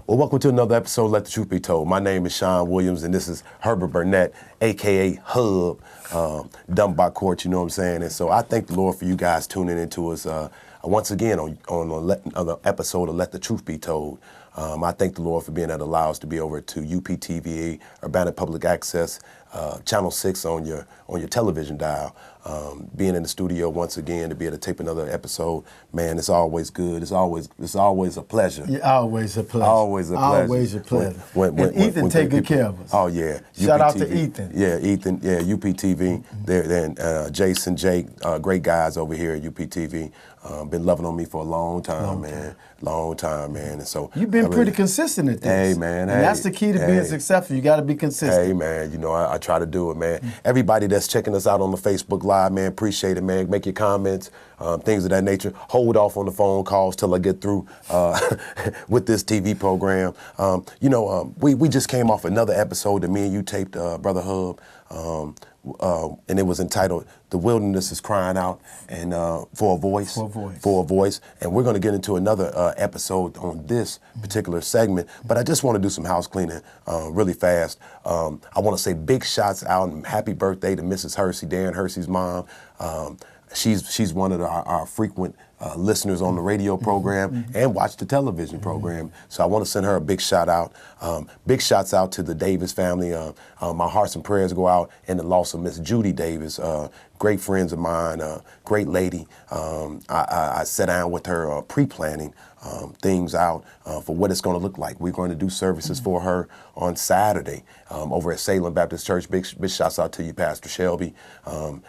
Well, welcome to another episode of Let the Truth Be Told. My name is Seon Williams, and this is Herbert Burnett, a.k.a. Hub, dumped by court, you know what I'm saying? And so I thank the Lord for you guys tuning into us once again on the episode of Let the Truth Be Told. I thank the Lord for being able to allow us to be over to UPTV, Urbana Public Access, Channel 6 on your television dial. Being in the studio once again to be able to tape another episode, man, it's always good. It's always a pleasure. Yeah, always a pleasure. Always a pleasure. Always a pleasure. When Ethan take good care of us. Oh yeah. Shout out UPTV. to Ethan. Yeah, Ethan. Yeah, UPTV. They're Jason, Jake, great guys over here at UPTV. Been loving on me for a long time, man. Long time, man. And so you've been pretty consistent at this. Hey, man. And that's the key to being successful. You got to be consistent. Hey, man. You know, I try to do it, man. Everybody that's checking us out on the Facebook Live, man, appreciate it, man. Make your comments, things of that nature. Hold off on the phone calls till I get through with this TV program. We just came off another episode that me and you taped, Brother Hub. And it was entitled "The Wilderness is Crying Out" and for a voice. And we're going to get into another episode on this particular segment. But I just want to do some house cleaning really fast. I want to say big shots out and happy birthday to Mrs. Hersey, Darren Hersey's mom. She's one of our frequent listeners on the radio program and watch the television program. So I want to send her a big shout out. Big shouts out to the Davis family. My hearts and prayers go out in the loss of Miss Judy Davis. Great friends of mine, great lady. I sat down with her pre-planning things out for what it's going to look like. We're going to do services for her on Saturday over at Salem Baptist Church. Big shouts out to you, Pastor Shelby.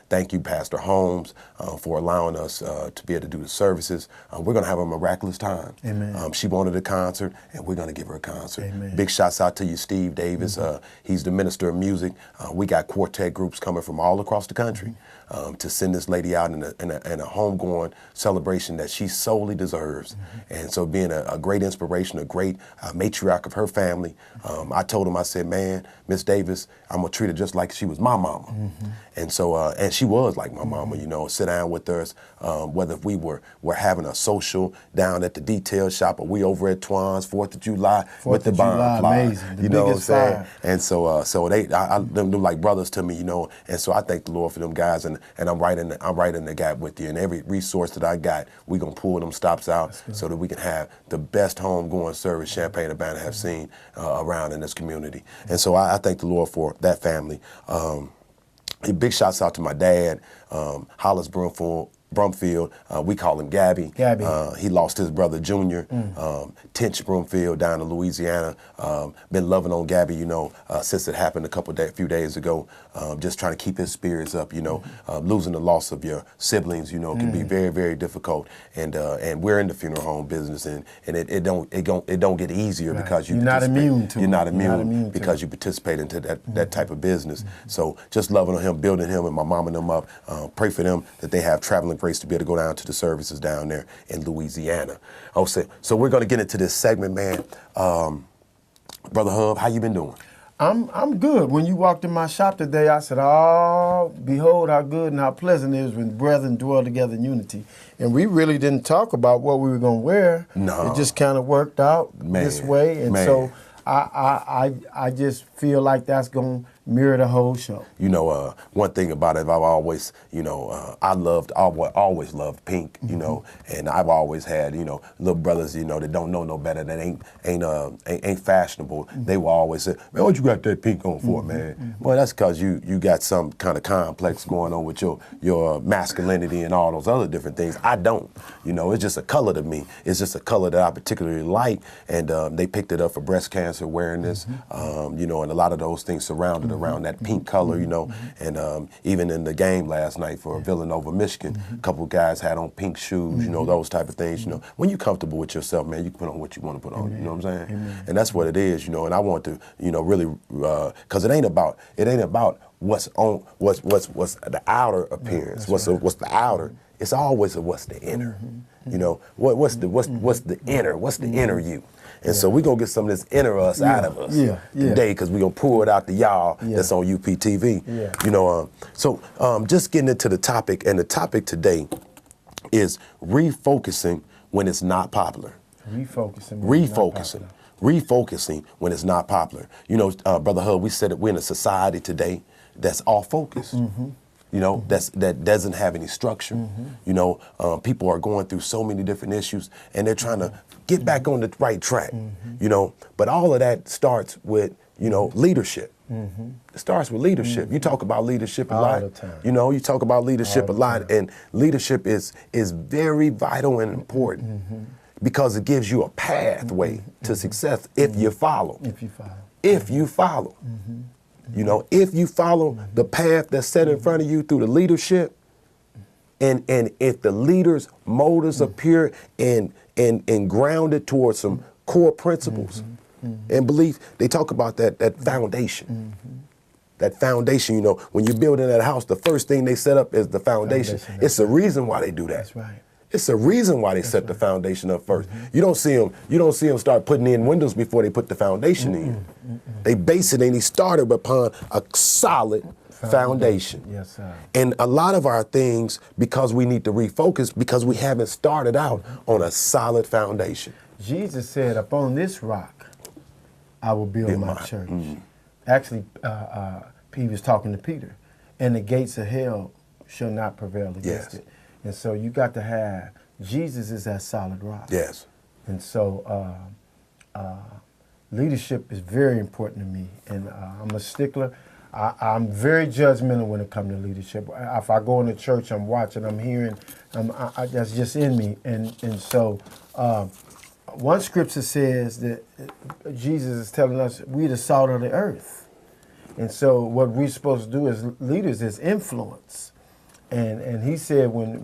Thank you, Pastor Holmes, for allowing us to be able to do the services. We're going to have a miraculous time. Amen. She wanted a concert, and we're going to give her a concert. Amen. Big shouts out to you, Steve Davis. He's the minister of music. We got quartet groups coming from all across the country to send this lady out in a homegoing celebration that she solely deserves. And so being a great inspiration, a great matriarch of her family, I told him, I said, man, Miss Davis, I'm going to treat her just like she was my mama. And so, and she was like my mama, you know, sit down with us, whether we were having a social down at the detail shop or we over at Twan's 4th of July with the bonfire. Amazing. You know what I'm saying? And so, them like brothers to me, you know, and so I thank the Lord for them guys, and I'm right in the gap with you. And every resource that I got, we gonna pull them stops out so that we can have the best homegoing service Champaign-Urbana have seen around in this community. And so I thank the Lord for that family. Big shouts out to my dad, Hollis Brumfield, we call him Gabby. He lost his brother Junior, Tinch Brumfield down in Louisiana. Been loving on Gabby, you know, since it happened a few days ago. Just trying to keep his spirits up, you know. Losing the loss of your siblings, you know, can be very, very difficult. And we're in the funeral home business, and it don't get easier because you're not immune to it. You're not immune because you participate into that type of business. So just loving on him, building him, and my mom and them up. Pray for them that they have traveling grace to be able to go down to the services down there in Louisiana. So we're going to get into this segment, man. Brother Hub, how you been doing? I'm good. When you walked in my shop today, I said, oh, behold how good and how pleasant it is when brethren dwell together in unity. And we really didn't talk about what we were going to wear. No. It just kind of worked out this way. And so I just feel like that's going to mirror the whole show. You know, one thing about it, I've always, you know, I always loved pink, you know, and I've always had, you know, little brothers, you know, that don't know no better, that ain't fashionable. They will always say, man, what you got that pink on for, man? Well, that's because you got some kind of complex going on with your masculinity and all those other different things. I don't, you know, it's just a color to me. It's just a color that I particularly like, and they picked it up for breast cancer awareness, you know, and a lot of those things surrounded around that pink color, you know, and even in the game last night for Villanova, Michigan, a couple of guys had on pink shoes, you know, those type of things, you know. When you're comfortable with yourself, man, you can put on what you want to put on, you know what I'm saying? And that's what it is, you know, and I want to, you know, really, because it ain't about what's the outer appearance, what's the outer. It's always what's the inner, you know, what's the inner you. And so we're going to get some of this inner us out of us today, because we're going to pour it out to y'all that's on UPTV. You know, so just getting into the topic, and the topic today is refocusing when it's not popular. Refocusing. refocusing when it's not popular. You know, Brother Hub, we said that we're in a society today that's off focus. You know, that doesn't have any structure. You know, people are going through so many different issues, and they're trying to get back on the right track. You know, but all of that starts with, you know, leadership. It starts with leadership. You talk about leadership a lot. All the time. You know, you talk about leadership a lot, and leadership is very vital and important because it gives you a pathway to success if you follow. If you follow. If you follow. You know, if you follow the path that's set in front of you through the leadership, and if the leader's motives are pure and grounded towards some core principles and belief, they talk about that foundation. That foundation, you know, when you're building that house, the first thing they set up is the foundation. It's a reason why they do that. That's right. It's a reason why they set the foundation up first. You don't see them start putting in windows before they put the foundation in. They base it, and he started upon a solid foundation. Yes, sir. And a lot of our things, because we need to refocus, because we haven't started out on a solid foundation. Jesus said, upon this rock, I will build my church. Actually, he was talking to Peter, and the gates of hell shall not prevail against it. And so you got to have, Jesus is that solid rock. Yes. And so leadership is very important to me. And I'm a stickler. I'm very judgmental when it comes to leadership. If I go into church, I'm watching, I'm hearing, that's just in me. And so one scripture says that Jesus is telling us we're the salt of the earth. And so what we're supposed to do as leaders is influence. And he said when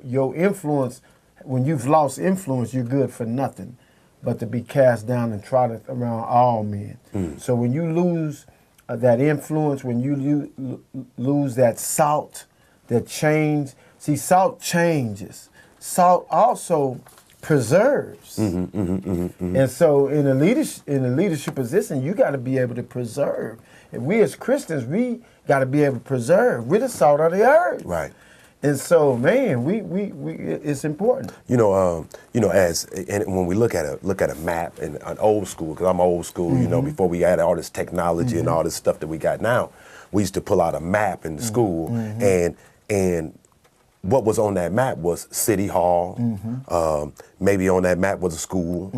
your influence, when you've lost influence, you're good for nothing but to be cast down and trodden around all men. So when you lose that influence, when you lose that salt, that change, see, salt changes. Salt also preserves. And so in a leadership position, you got to be able to preserve. And we as Christians, we got to be able to preserve. We're the salt of the earth. Right. And so, man, we it's important. You know, and when we look at a map and an old school, because I'm old school, you know, before we had all this technology and all this stuff that we got now, we used to pull out a map in the school, and what was on that map was City Hall. Maybe on that map was a school,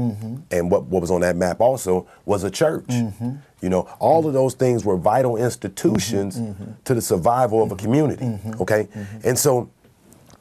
and what was on that map also was a church. You know, all of those things were vital institutions to the survival of a community. Okay, and so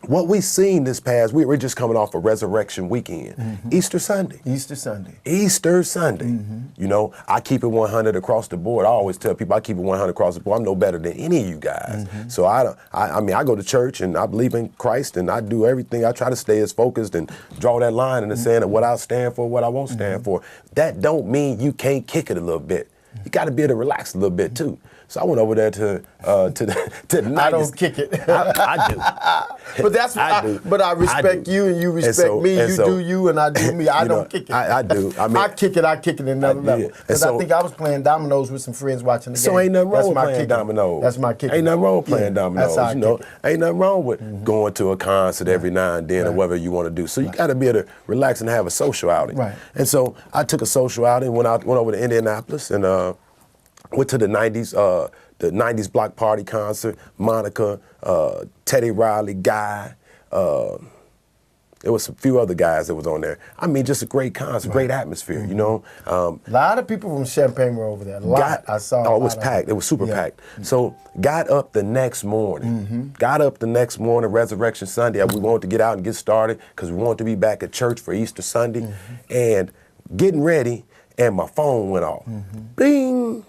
what we've seen this past week, we're just coming off of Resurrection Weekend, Easter Sunday. Easter Sunday. Easter Sunday. You know, I keep it 100 across the board. I always tell people I keep it 100 across the board. I'm no better than any of you guys. So I mean, I go to church and I believe in Christ and I do everything. I try to stay as focused and draw that line in the sand of what I stand for, what I won't stand for. That don't mean you can't kick it a little bit. You got to be able to relax a little bit too. So I went over there to the 90s. I don't kick it. I do. But that's what I do. But I respect you and you respect me. You do you and I do me. I don't kick it. I do. I mean, I kick it at another level. Because I think I was playing dominoes with some friends watching the game. So ain't nothing wrong with playing dominoes. That's my kick. Ain't nothing wrong with playing dominoes. That's you know, ain't nothing wrong with going to a concert every now and then or whatever you want to do. So you got to be able to relax and have a social outing. Right. And so I took a social outing, went over to Indianapolis and went to the 90s Block Party concert. Monica, Teddy Riley, Guy. There was a few other guys that was on there. I mean, just a great concert, great atmosphere, you know. A lot of people from Champaign were over there. A lot. I saw. Oh, it was packed. It was super packed. So got up the next morning. Resurrection Sunday. We wanted to get out and get started because we wanted to be back at church for Easter Sunday. And getting ready, and my phone went off. Bing!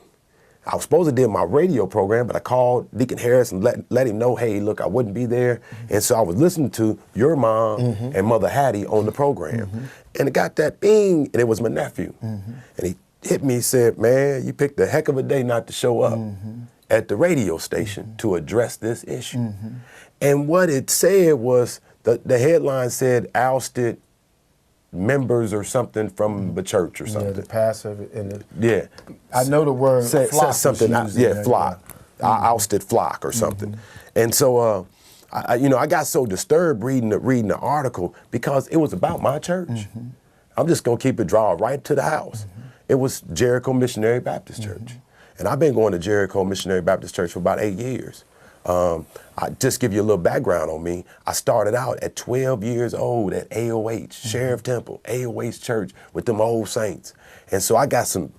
I was supposed to do my radio program, but I called Deacon Harris and let him know, hey, look, I wouldn't be there. And so I was listening to your mom and Mother Hattie on the program. And it got that bing, and it was my nephew. And he hit me, said, man, you picked a heck of a day not to show up at the radio station to address this issue. And what it said was, the headline said, ousted members or something from the church or something. Yeah, the pastor and I know the word said something. Flock. I ousted flock or something. And so, I got so disturbed reading the article because it was about my church. I'm just going to keep it draw right to the house. It was Jericho Missionary Baptist Church. And I've been going to Jericho Missionary Baptist Church for about 8 years. I just give you a little background on me. I started out at 12 years old at AOH, Sheriff Temple, AOH Church with them old saints. And so I got some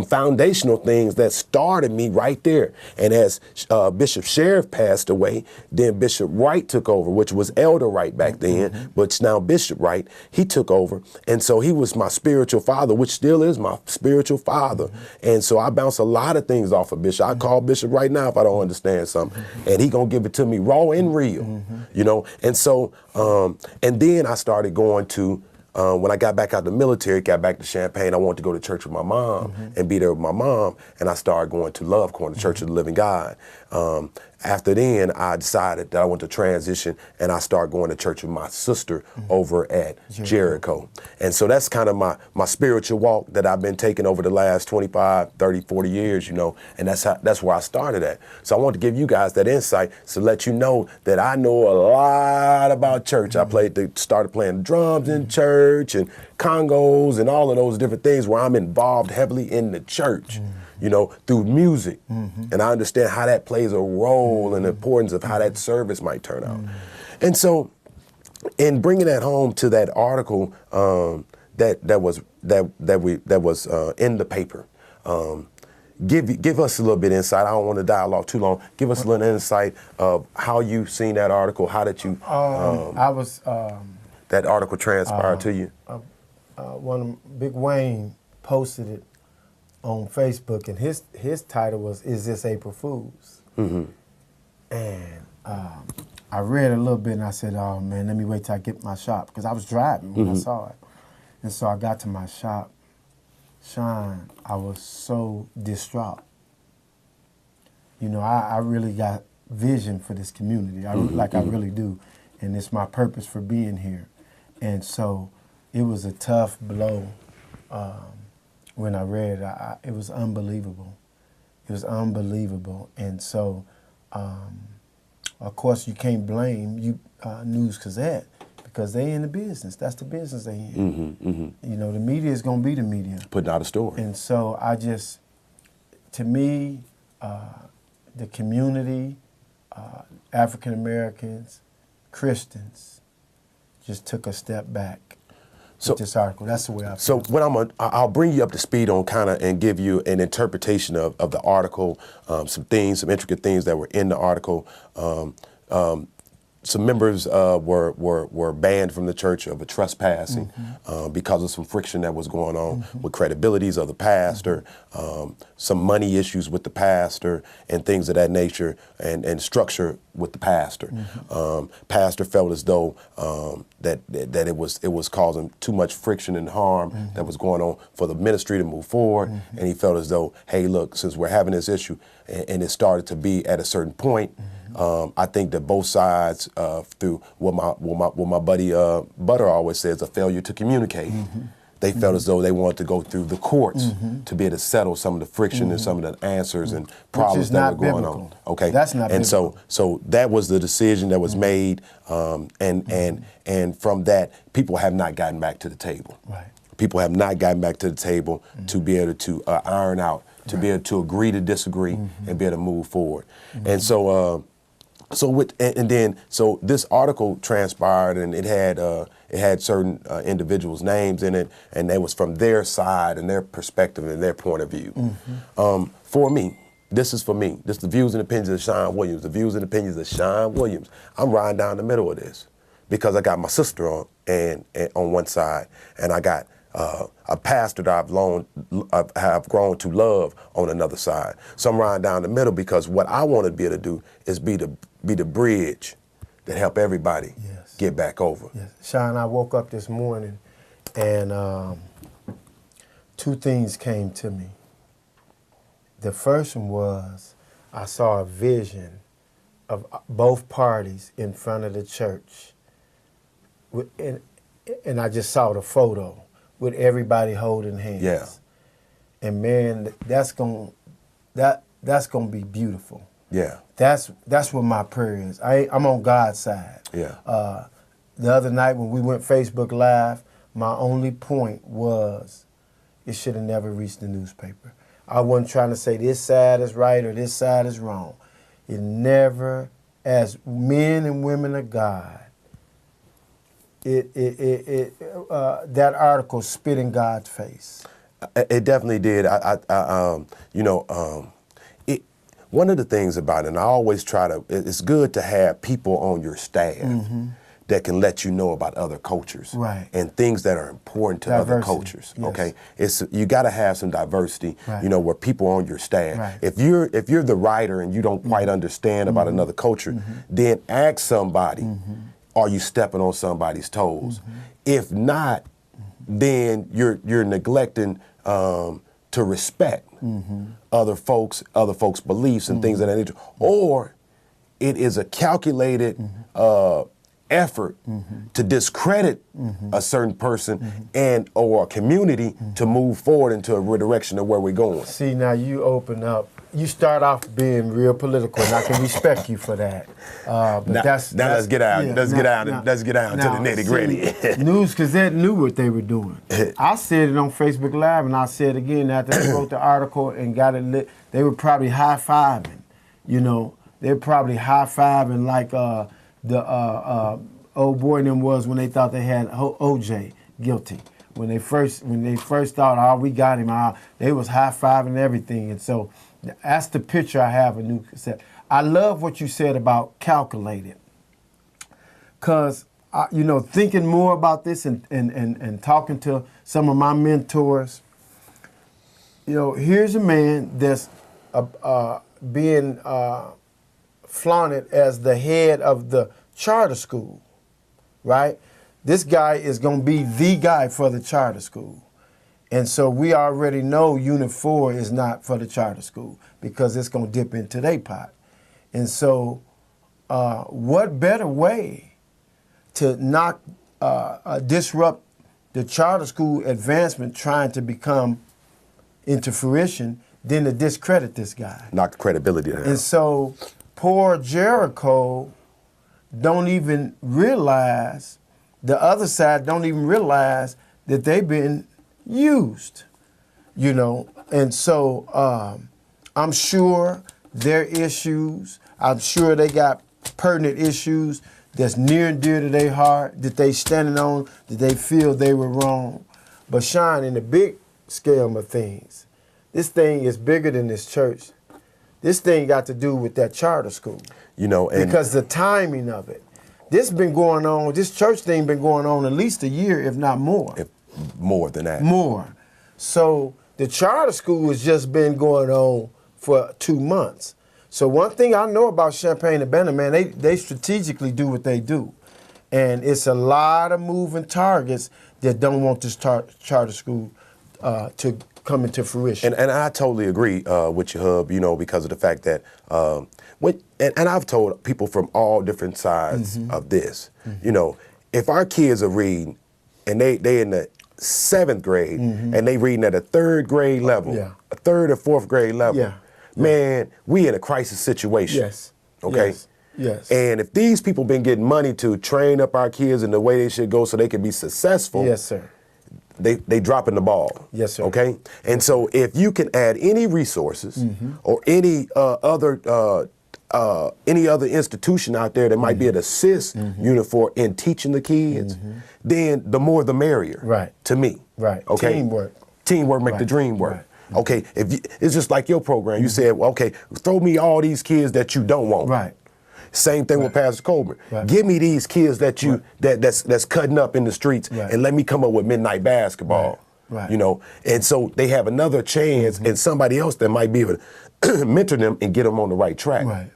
foundational things that started me right there. And as Bishop Sheriff passed away, then Bishop Wright took over, which was Elder Wright back then, but it's now Bishop Wright. He took over, and so he was my spiritual father, which still is my spiritual father. And so I bounce a lot of things off of Bishop. I call Bishop right now if I don't understand something, and he gonna give it to me raw and real, you know. And so, and then I started going to. When I got back out of the military, got back to Champaign, I wanted to go to church with my mom and be there with my mom, and I started going to Love Corner, Church of the Living God. After then, I decided that I wanted to transition, and I started going to church with my sister over at Jericho. And so that's kind of my spiritual walk that I've been taking over the last 25, 30, 40 years, you know, and that's where I started at. So I want to give you guys that insight to let you know that I know a lot about church. I started playing drums in church and congos and all of those different things where I'm involved heavily in the church. You know, through music. And I understand how that plays a role and the importance of how that service might turn out. And so, in bringing that home to that article that was in the paper, give us a little bit of insight. I don't want to dialogue too long. Give us a little insight of how you seen that article. How did you? That article transpired to you. Big Wayne posted it on Facebook, and his title was, "Is This April Fool's?" And I read a little bit, and I said, "Oh man, let me wait till I get my shop," because I was driving when I saw it. And so I got to my shop. Sean, I was so distraught. You know, I really got vision for this community. I really do, and it's my purpose for being here. And so it was a tough blow. When I read it, it was unbelievable. It was unbelievable. And so, of course, you can't blame News Gazette because they in the business. That's the business they in. You know, the media is going to be the media. Putting out a story. And so to me, the community, African Americans, Christians, just took a step back. With this article. That's the way I feel. So I'll bring you up to speed on and give you an interpretation of the article, some intricate things that were in the article. Some members were banned from the church of a trespassing because of some friction that was going on with credibilities of the pastor, some money issues with the pastor, and things of that nature, and structure with the pastor. Pastor felt as though that it was causing too much friction and harm that was going on for the ministry to move forward, and he felt as though, hey, look, since we're having this issue, and it started to be at a certain point. I think that both sides, through what my buddy Butter always says, a failure to communicate. They felt as though they wanted to go through the courts to be able to settle some of the friction and some of the answers and problems that were going on. Okay, that's not. And so that was the decision that was made, and from that, people have not gotten back to the table. Right. People have not gotten back to the table to be able to iron out, to be able to agree to disagree, and be able to move forward. And so. So this article transpired, and it had certain individuals' names in it, and it was from their side and their perspective and their point of view. For me, this is the views and opinions of Seon Williams. The views and opinions of Seon Williams. I'm riding down the middle of this because I got my sister on one side, and I got a pastor that I've grown to love on another side. So I'm riding down the middle because what I want to be able to do is be the bridge that help everybody get back over. Yes. Sean, I woke up this morning and two things came to me. The first one was I saw a vision of both parties in front of the church. And I just saw the photo with everybody holding hands. Yeah. And man, that's gonna be beautiful. Yeah. That's what my prayer is. I'm on God's side. Yeah. the other night when we went Facebook Live, my only point was it should have never reached the newspaper. I wasn't trying to say this side is right or this side is wrong. It never, as men and women of God, that article spit in God's face. It definitely did. One of the things about it, and I always try to, it's good to have people on your staff that can let you know about other cultures and things that are important to other cultures. Yes. Okay, you got to have some diversity. Right. Where people on your staff. Right. If you're the writer and you don't quite understand about another culture, then ask somebody. Are you stepping on somebody's toes? If not, then you're neglecting to respect other folks' beliefs and things of that nature, or it is a calculated effort to discredit a certain person and or a community to move forward into a direction of where we're going. See, now you open up. You start off being real political, and I can respect you for that. But now let's get out. Yeah, let's get out to the nitty gritty. News Gazette knew what they were doing. I said it on Facebook Live, and I said it again after they wrote the article and got it lit. They were probably high-fiving. They were probably high-fiving like the old boy and them was when they thought they had OJ guilty. When they first thought, oh, we got him, they was high-fiving everything. And so that's the picture I have of News Gazette. I love what you said about calculated. Because, thinking more about this and talking to some of my mentors, here's a man that's being flaunted as the head of the charter school, right? This guy is going to be the guy for the charter school. And so we already know Unit 4 is not for the charter school because it's going to dip into their pot. And so what better way to disrupt the charter school advancement trying to become into fruition than to discredit this guy? Knock the credibility down. And so poor Jericho don't even realize, the other side don't even realize that they've been used, And so I'm sure their issues, I'm sure they got pertinent issues that's near and dear to their heart, that they standing on, that they feel they were wrong. But Sean, in the big scale of things, this thing is bigger than this church. This thing got to do with that charter school. Because the timing of it. This church thing been going on at least a year, if not more. More than that. More. So the charter school has just been going on for 2 months. So one thing I know about Champaign-Urbana, man, they strategically do what they do. And it's a lot of moving targets that don't want this charter school to come into fruition. And I totally agree with you, Hub, because of the fact that, and I've told people from all different sides of this, if our kids are reading and they in the 7th grade and they reading at a 3rd grade level, a 3rd or 4th grade level, man, we in a crisis situation. Yes. Okay? Yes. And if these people been getting money to train up our kids in the way they should go so they can be successful, yes, sir. They dropping the ball. Yes, sir. Okay? And so if you can add any resources or any other institution out there that might be able to assist Unit 4 in teaching the kids, then the more the merrier. Right. To me. Right. Okay. Teamwork make the dream work. Right. Okay. It's just like your program. You said, well, okay, throw me all these kids that you don't want. Right. Same thing with Pastor Coleman. Right. Give me these kids that that's cutting up in the streets and let me come up with midnight basketball. Right. And so they have another chance and somebody else that might be able to mentor them and get them on the right track. Right.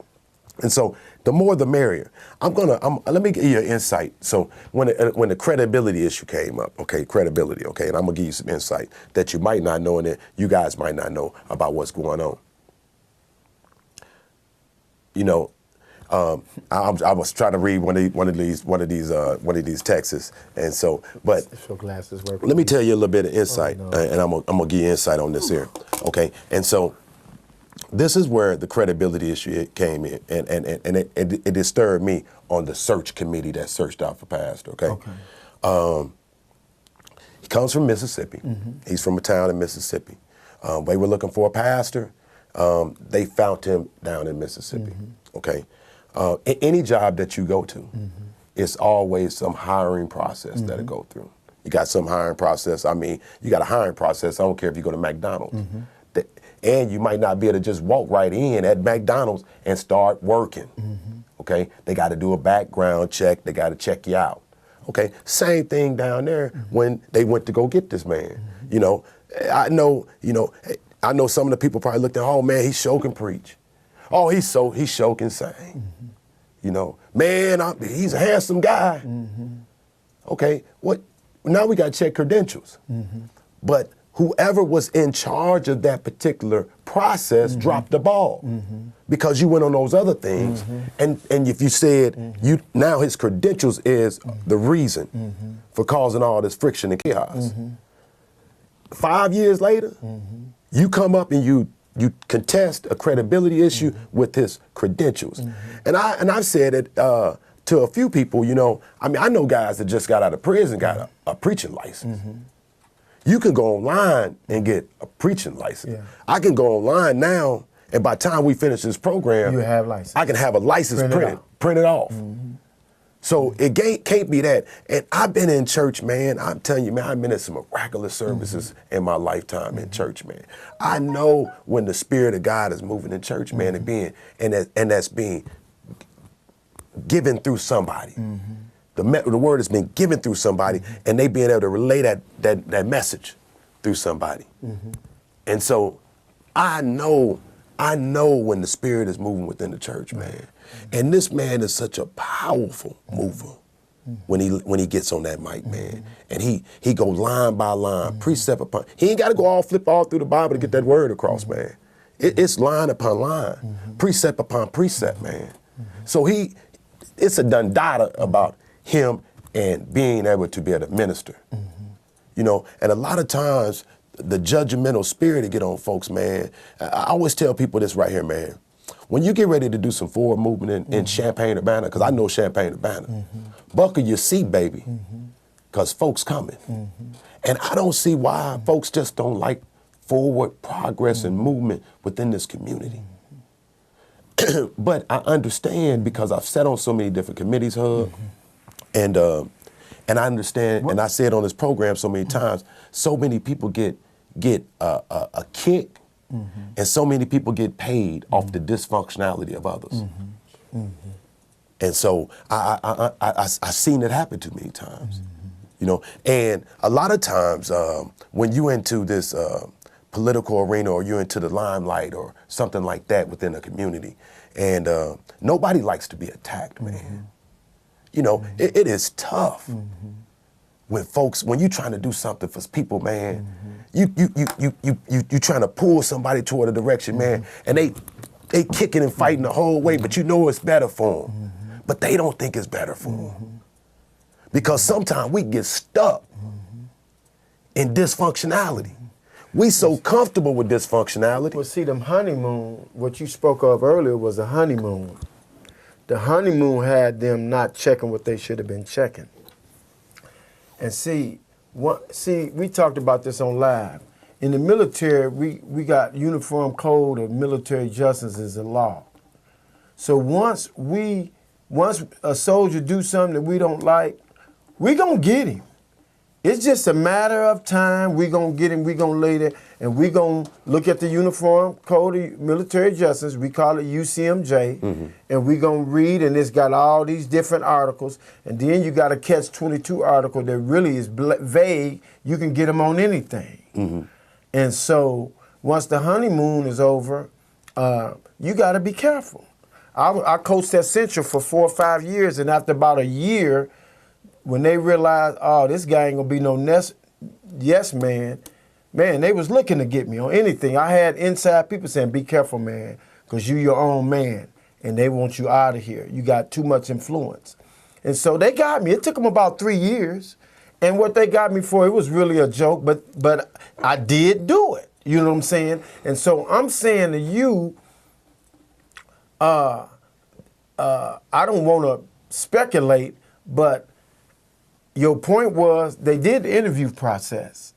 And so the more the merrier. Let me give you an insight. So when the credibility issue came up, credibility, and I'm gonna give you some insight that you might not know and that you guys might not know about what's going on. I was trying to read one of these texts, and so, but if your glasses work, let me tell you a little bit of insight, and I'm gonna give you insight on this here, okay? And so, this is where the credibility issue came in, and it disturbed me on the search committee that searched out for pastor. Okay. He comes from Mississippi. He's from a town in Mississippi. They were looking for a pastor. They found him down in Mississippi. Okay. Any job that you go to, it's always some hiring process that it go through. You got some hiring process. I mean, you got a hiring process. I don't care if you go to McDonald's. And you might not be able to just walk right in at McDonald's and start working. Okay. They got to do a background check. They got to check you out. Okay. Same thing down there when they went to go get this man. You know, I know some of the people probably looked at, oh man, he sure can preach. Oh, he sure can sing. You know, man, he's a handsome guy. Okay, what? Now we got to check credentials. But whoever was in charge of that particular process dropped the ball because you went on those other things. And if you said now his credentials is the reason for causing all this friction and chaos. 5 years later, you come up and you contest a credibility issue with his credentials. And I've said it to a few people, you know, I mean, I know guys that just got out of prison, got a preaching license. You can go online and get a preaching license. I can go online now, and by the time we finish this program, you have license. I can have a license printed off. So it can't be that. And I've been in church, man. I'm telling you, man, I've been in some miraculous services in my lifetime in church, man. I know when the Spirit of God is moving in church, man, and that's being given through somebody. The word has been given through somebody, and they being able to relay that message through somebody. And so I know when the Spirit is moving within the church, man. And this man is such a powerful mover when he gets on that mic, man. And he go line by line, precept upon. He ain't got to go flip all through the Bible to get that word across, man. It's line upon line, precept upon precept, man. So it's a done data about him and being able to be able to minister. You know, and a lot of times the judgmental spirit to get on folks, man. I always tell people this right here, man. When you get ready to do some forward movement in Champaign-Urbana, because I know Champaign-Urbana, buckle your seat, baby, because folks coming. And I don't see why folks just don't like forward progress and movement within this community. But I understand because I've sat on so many different committees, Hub, and I understand, and I say it on this program so many times, so many people get a kick, and so many people get paid off the dysfunctionality of others. And so I've seen it happen too many times, you know. And a lot of times when you into this political arena or you're into the limelight or something like that within a community, and nobody likes to be attacked, man. You know, it is tough when you're trying to do something for people, man. You trying to pull somebody toward a direction, man, and they kicking and fighting the whole way, but you know it's better for them. But they don't think it's better for them. Because sometimes we get stuck in dysfunctionality. We so comfortable with dysfunctionality. Well, see, them honeymoon, what you spoke of earlier was a honeymoon. The honeymoon had them not checking what they should have been checking. And see, we talked about this on live. In the military, we got uniform code of military justice is a law. So once a soldier do something that we don't like, we gonna get him. It's just a matter of time. We gonna get him. We gonna lay there, and we gonna look at the Uniform Code of Military Justice. We call it UCMJ, and we gonna read, and it's got all these different articles. And then you got a Catch-22 article that really is vague. You can get them on anything. And so once the honeymoon is over, you got to be careful. I coached at Central for 4 or 5 years, and after about a year, when they realized, oh, this guy ain't gonna be no yes man, they was looking to get me on anything. I had inside people saying, be careful, man, because you your own man, and they want you out of here. You got too much influence. And so they got me. It took them about 3 years, and what they got me for, it was really a joke, but I did do it. You know what I'm saying? And so I'm saying to you, I don't want to speculate, but your point was they did the interview process,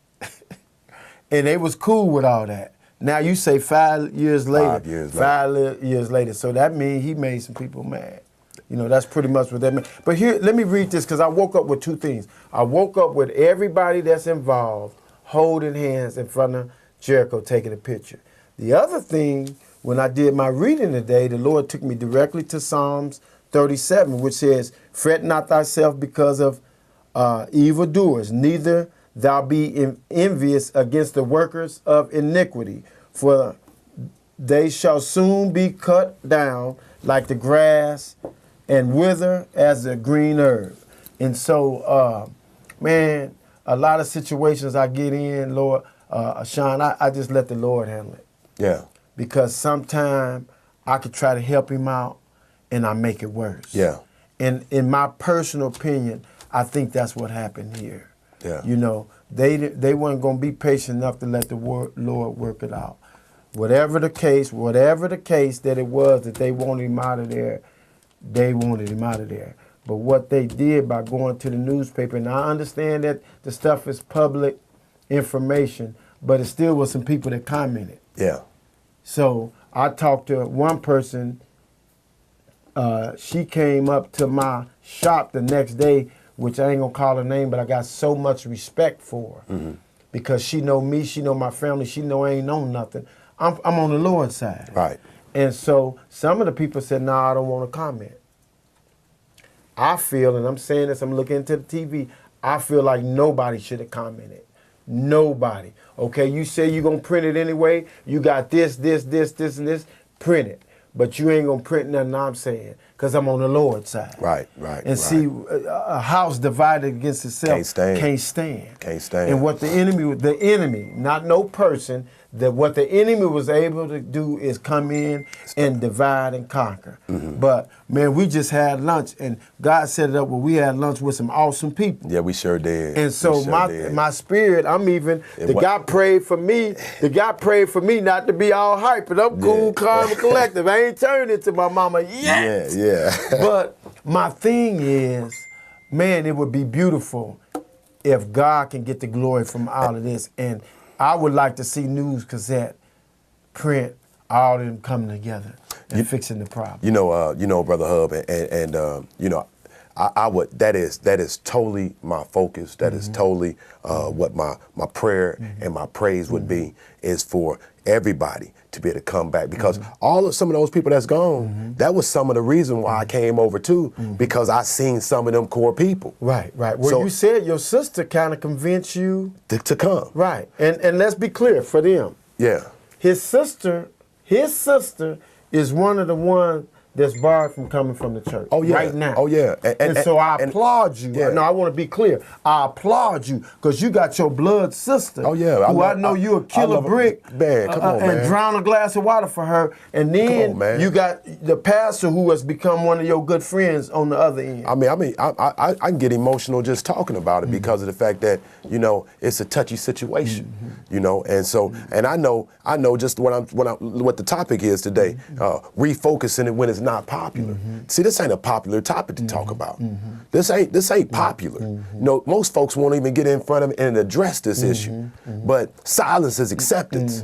and they was cool with all that. Now you say 5 years later. 5 years later. 5 years later. So that means he made some people mad. You know, that's pretty much what that meant. But here, let me read this because I woke up with two things. I woke up with everybody that's involved holding hands in front of Jericho taking a picture. The other thing, when I did my reading today, the Lord took me directly to Psalms 37, which says, "Fret not thyself because of evildoers, neither thou be envious against the workers of iniquity, for they shall soon be cut down like the grass and wither as a green herb." And so, man, a lot of situations I get in, Lord, Sean, I just let the Lord handle it. Yeah. Because sometimes I could try to help him out and I make it worse. Yeah. And in my personal opinion, I think that's what happened here. Yeah. You know, they weren't going to be patient enough to let the Lord work it out. Whatever the case that it was that they wanted him out of there, they wanted him out of there. But what they did by going to the newspaper, and I understand that the stuff is public information, but it still was some people that commented. Yeah. So I talked to one person. She came up to my shop the next day, which I ain't gonna call her name, but I got so much respect for her because she know me, she know my family, she know I ain't know nothing. I'm on the Lord's side. Right. And so some of the people said, "No, I don't want to comment." I feel, and I'm saying this, I'm looking into the TV, I feel like nobody should have commented. Nobody. Okay, you say you're going to print it anyway. You got this, and this. Print it. But you ain't going to print nothing I'm saying because I'm on the Lord's side. Right. And see, a house divided against itself can't stand. And what the enemy, not no person, that what the enemy was able to do is come in and divide and conquer. But, man, we just had lunch, and God set it up where we had lunch with some awesome people. Yeah, we sure did. And so my spirit, the guy prayed for me. The guy prayed for me not to be all hype, and I'm cool, calm, and collective. I ain't turned into my mama yet. Yeah. But my thing is, man, it would be beautiful if God can get the glory from all of this. And I would like to see News Gazette print all of them coming together and fixing the problem. You know, Brother Hub, and you know, I would. That is totally my focus. That is totally what my prayer and my praise would be, is for everybody to be able to come back, because some of those people that's gone, that was some of the reason why I came over too, because I seen some of them core people. Right. Well, so, you said your sister kind of convinced you to come. Right. And let's be clear for them. Yeah. His sister is one of the ones that's barred from coming from the church. Oh yeah. Right now. Oh yeah. And so I applaud you. Yeah. No, I want to be clear. I applaud you because you got your blood sister. Oh yeah. I know you a killer brick. Man, come on, man. And drown a glass of water for her. And then you got the pastor who has become one of your good friends on the other end. I can get emotional just talking about it because of the fact that, you know, it's a touchy situation. You know, and so, and I know just what the topic is today. Refocusing it when it's not popular. See, this ain't a popular topic to talk about. This ain't popular. You know, most folks won't even get in front of it and address this issue. But silence is acceptance.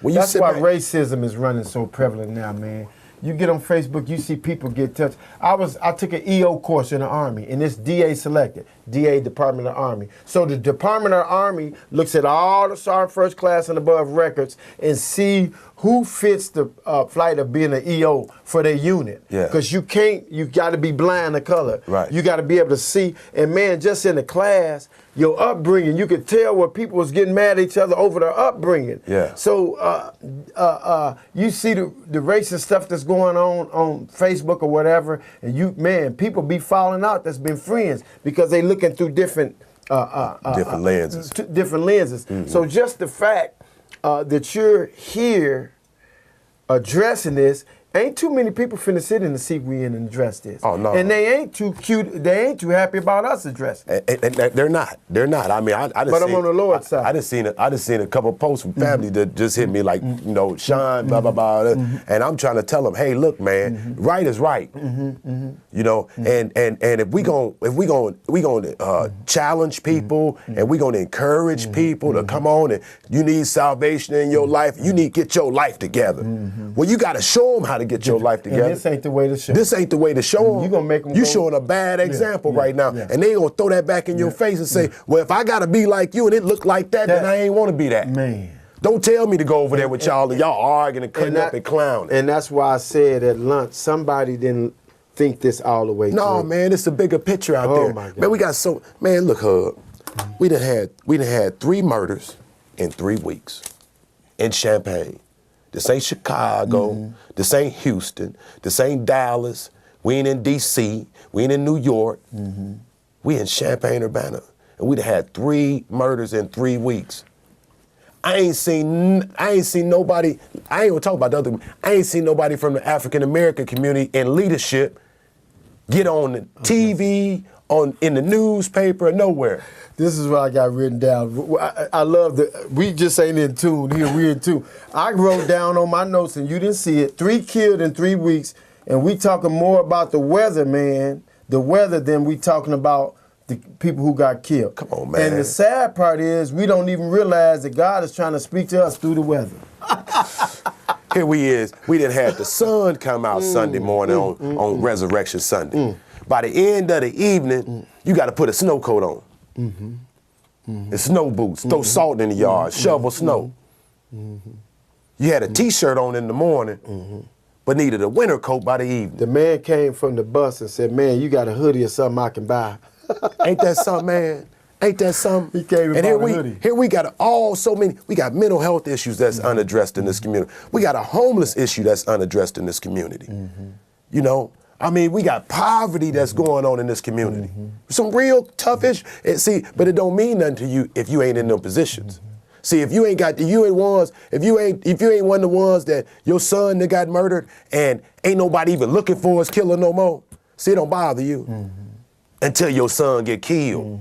That's why racism is running so prevalent now, man. You get on Facebook, you see people get touched. I took an EO course in the Army, and it's DA selected, DA, Department of the Army. So the Department of the Army looks at all the Sergeant First Class and above records and see who fits the flight of being an EO for their unit. Yeah. Because you got to be blind to color. Right. You got to be able to see. And man, just in the class, your upbringing, you could tell where people was getting mad at each other over their upbringing. Yeah. So you see the racist stuff that's going on Facebook or whatever, and people be falling out that's been friends because they looking through different lenses. Different lenses. So just the fact that you're here addressing this Ain't too many people finna sit in the seat we in and address this. Oh, no. And they ain't too cute. They ain't too happy about us addressing. And they're not. They're not. I mean, I just. But I'm on the Lord's side. I just seen a couple posts from family that just hit me like, you know, Sean, blah blah blah, and I'm trying to tell them, hey, look, man, right is right. You know, and if we gonna challenge people and we gonna encourage people to come on and you need salvation in your life, you need to get your life together. Well, you got to show them how to get your life together. And this ain't the way to show. This ain't the way to show them. You gonna make them. You showing a bad example right now, and they gonna throw that back in your face and say, "Well, if I gotta be like you and it look like that, then I ain't want to be that." Man, don't tell me to go over there with y'all and y'all arguing and cutting up and clowning. And that's why I said at lunch, somebody didn't think this all the way through. No, man, it's a bigger picture out there. My God. Man, we got so man. Look, Hub, we done had 3 murders in 3 weeks in Champaign. This ain't Chicago. This ain't Houston. This ain't Dallas. We ain't in D.C. We ain't in New York. We in Champaign, Urbana. And we'd had 3 murders in 3 weeks. I ain't seen nobody, I ain't gonna talk about the other, I ain't seen nobody from the African American community in leadership get on the TV, in the newspaper, nowhere. This is what I got written down. I love that we just ain't in tune here. We in tune. I wrote down on my notes, and you didn't see it. 3 killed in 3 weeks, and we talking more about the weather, man. The weather than we talking about the people who got killed. Come on, man. And the sad part is we don't even realize that God is trying to speak to us through the weather. Here we done had the sun come out Sunday morning on Resurrection Sunday. By the end of the evening, you got to put a snow coat on. And snow boots, throw salt in the yard, shovel snow. You had a T-shirt on in the morning, but needed a winter coat by the evening. The man came from the bus and said, man, you got a hoodie or something I can buy. Ain't that something, man? Ain't that something? He came and bought a hoodie. Here we got we got mental health issues that's unaddressed in this community. We got a homeless issue that's unaddressed in this community. You know? I mean, we got poverty that's going on in this community. Some real tough issues. See, but it don't mean nothing to you if you ain't in them positions. See, if you ain't one of the ones that your son that got murdered and ain't nobody even looking for his killer no more, see, it don't bother you until your son get killed.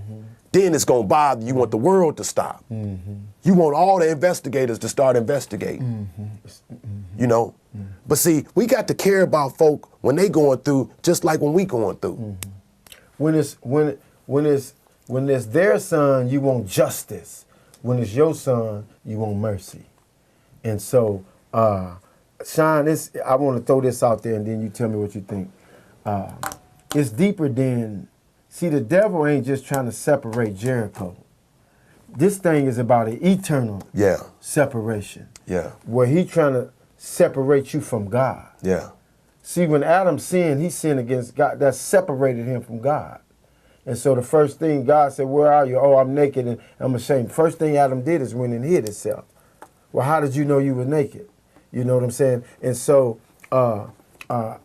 Then it's gonna bother you. You want the world to stop. You want all the investigators to start investigating. You know? But see, we got to care about folk when they going through just like when we going through. When it's their son, you want justice. When it's your son, you want mercy. And so, Sean, I want to throw this out there and then you tell me what you think. It's deeper than, see, the devil ain't just trying to separate Jericho. This thing is about an eternal separation. Where he trying to separate you from God. See, when Adam sinned, he sinned against God. That separated him from God. And so the first thing God said, where are you? Oh, I'm naked and I'm ashamed. First thing Adam did is went and hid himself. Well, how did you know you were naked? You know what I'm saying? And so I don't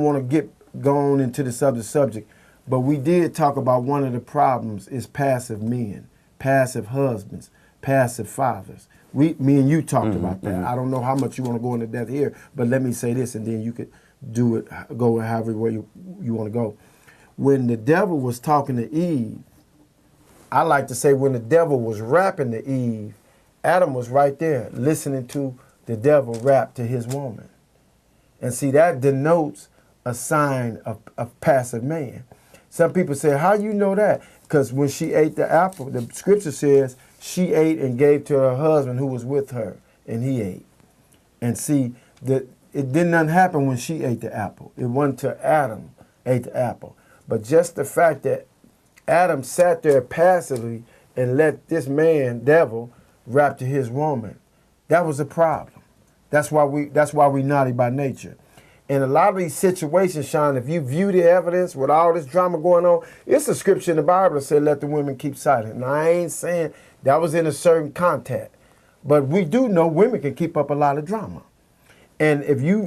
want to get going into this other subject, but we did talk about one of the problems is passive men, passive husbands, passive fathers. Me and you talked about that. I don't know how much you want to go into depth here, but let me say this, and then you could do it, go however way you want to go. When the devil was talking to Eve, I like to say when the devil was rapping to Eve, Adam was right there listening to the devil rap to his woman. And see, that denotes a sign of passive man. Some people say, how you know that? Because when she ate the apple, the scripture says she ate and gave to her husband who was with her, and he ate. And see, it did not happen when she ate the apple. It wasn't till Adam ate the apple. But just the fact that Adam sat there passively and let this man, devil, rap to his woman, that was a problem. That's why we naughty by nature. And a lot of these situations, Sean, if you view the evidence with all this drama going on, it's a scripture in the Bible that said, let the women keep silent. Now, I ain't saying that was in a certain context, but we do know women can keep up a lot of drama. And if you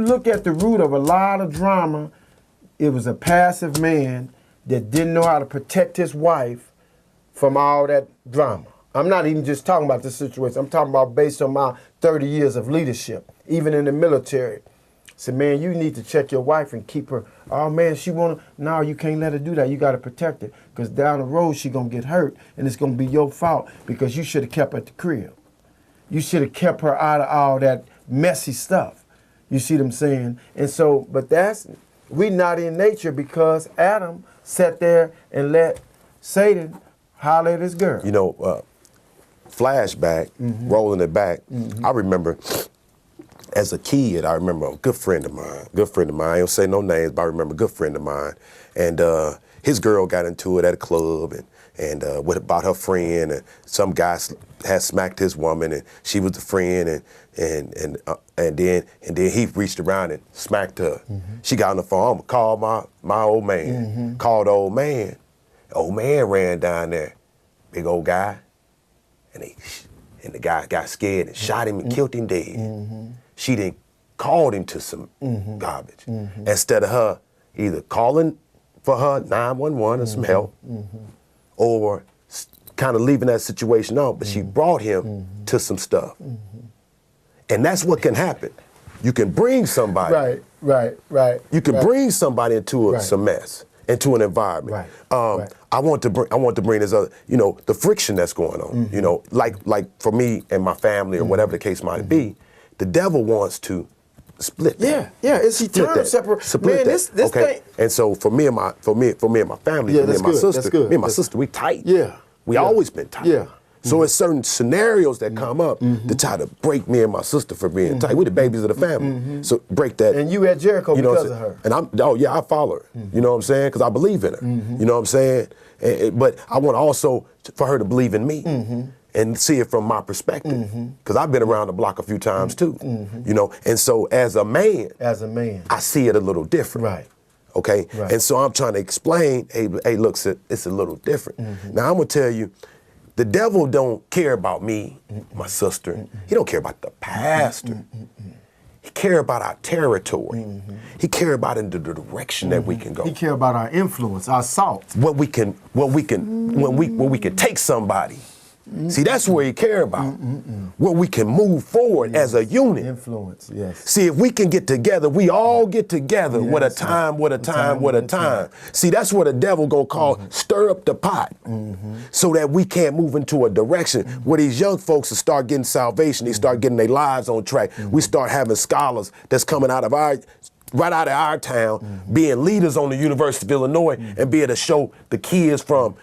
look at the root of a lot of drama, it was a passive man that didn't know how to protect his wife from all that drama. I'm not even just talking about this situation. I'm talking about based on my 30 years of leadership, even in the military. Said, man, you need to check your wife and keep her. Oh, man, she want to. No, you can't let her do that. You got to protect her. Because down the road, she going to get hurt, and it's going to be your fault because you should have kept her at the crib. You should have kept her out of all that messy stuff. You see what I'm saying? And so, but we not in nature because Adam sat there and let Satan holler at his girl. You know, flashback, rolling it back, I remember as a kid, I remember a good friend of mine, I don't say no names, but I remember a good friend of mine. And his girl got into it at a club and what about her friend, and some guy had smacked his woman, and she was the friend, and then he reached around and smacked her. She got on the phone, called my old man, called the old man. Old man ran down there, big old guy, and the guy got scared and shot him and killed him dead. She then called him to some garbage. Instead of her either calling for her 911 or some help, or kind of leaving that situation out, but she brought him to some stuff. And that's what can happen. You can bring somebody. Right. You can bring somebody into some mess, into an environment. I want to bring this other, you know, the friction that's going on. You know, like for me and my family or whatever the case might be, the devil wants to split that. Yeah. It's eternal separate. Split man, that. this thing. And so for me and my family, me and my sister, we tight. Yeah. We always been tight. Yeah. So it's certain scenarios that come up to try to break me and my sister from being tight. We're the babies of the family. So break that. And you at Jericho because of her. And I follow her. You know what I'm saying? Because I believe in her. You know what I'm saying? But I want also for her to believe in me. And see it from my perspective, because I've been around the block a few times too, you know. And so, as a man, I see it a little different, right? Okay, right. And so I'm trying to explain, hey, look, it's a little different. Now I'm gonna tell you, the devil don't care about me, my sister. He don't care about the pastor. He care about our territory. He care about in the direction that we can go. He care about our influence, our salt. When we can take somebody. See, that's where he care about. Where we can move forward as a unit. Influence, yes. See, if we can get together, we all get together with a time. See, that's what the devil gonna call stir up the pot, so that we can't move into a direction where these young folks will start getting salvation. They start getting their lives on track. We start having scholars that's coming out of right out of our town, being leaders on the University of Illinois, and be able to show the kids from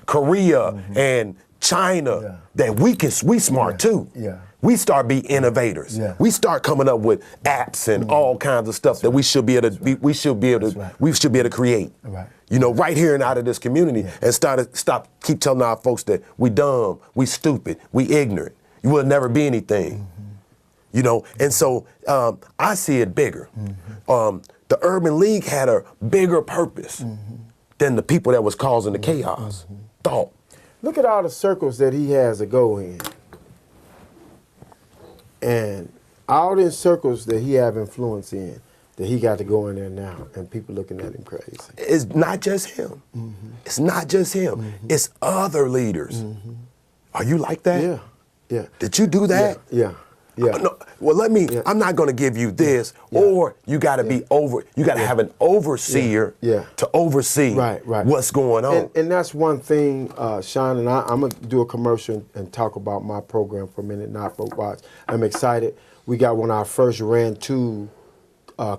Korea and China that we smart too. We start be innovators. We start coming up with apps and all kinds of stuff that we should be able to create. You know, right here and out of this community, and keep telling our folks that we dumb, we stupid, we ignorant. You will never be anything. You know, and so I see it bigger. The Urban League had a bigger purpose than the people that was causing the chaos. Thought. Look at all the circles that he has to go in. And all the circles that he have influence in, that he got to go in there now, and people looking at him crazy. It's not just him. It's not just him. It's other leaders. Are you like that? Yeah. Did you do that? Yeah. No, well, I'm not going to give you this, or you got to you got to have an overseer to oversee what's going on. And that's one thing, Sean, and I'm going to do a commercial and talk about my program for a minute, not for watch. I'm excited. We got one of our first Ran 2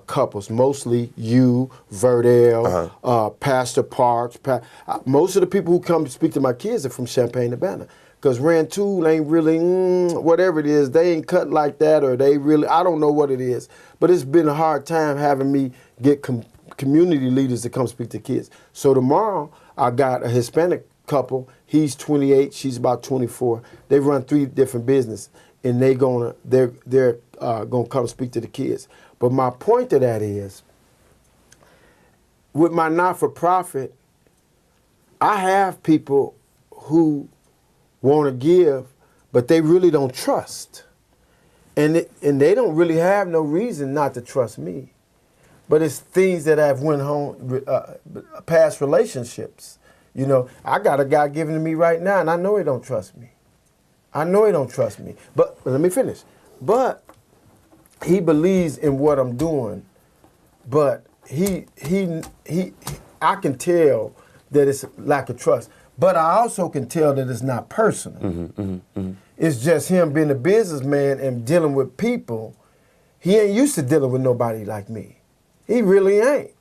couples, mostly you, Verdell, Pastor Parks. Most of the people who come to speak to my kids are from Champaign-Urbana. Because Ran 2 ain't really, whatever it is, they ain't cut like that, or they really, I don't know what it is. But it's been a hard time having me get community leaders to come speak to kids. So tomorrow, I got a Hispanic couple. He's 28, she's about 24. They run 3 different businesses, and they're gonna come speak to the kids. But my point to that is, with my not-for-profit, I have people who want to give, but they really don't trust. And they don't really have no reason not to trust me. But it's things that I've went home, past relationships. You know, I got a guy giving to me right now, and I know he don't trust me. I know he don't trust me. But let me finish. But he believes in what I'm doing. But he I can tell that it's lack of trust. But I also can tell that it's not personal. It's just him being a businessman and dealing with people. He ain't used to dealing with nobody like me. He really ain't.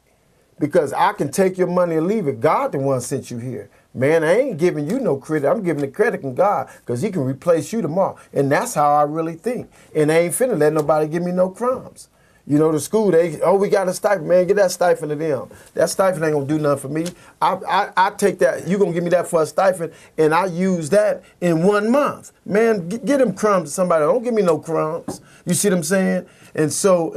Because I can take your money and leave it. God the one sent you here. Man, I ain't giving you no credit. I'm giving the credit to God because he can replace you tomorrow. And that's how I really think. And I ain't finna let nobody give me no crumbs. You know, the school, we got a stipend. Man, get that stipend to them. That stipend ain't gonna do nothing for me. I take that, you gonna give me that for a stipend, and I use that in 1 month. Man, get them crumbs to somebody. Don't give me no crumbs. You see what I'm saying? And so,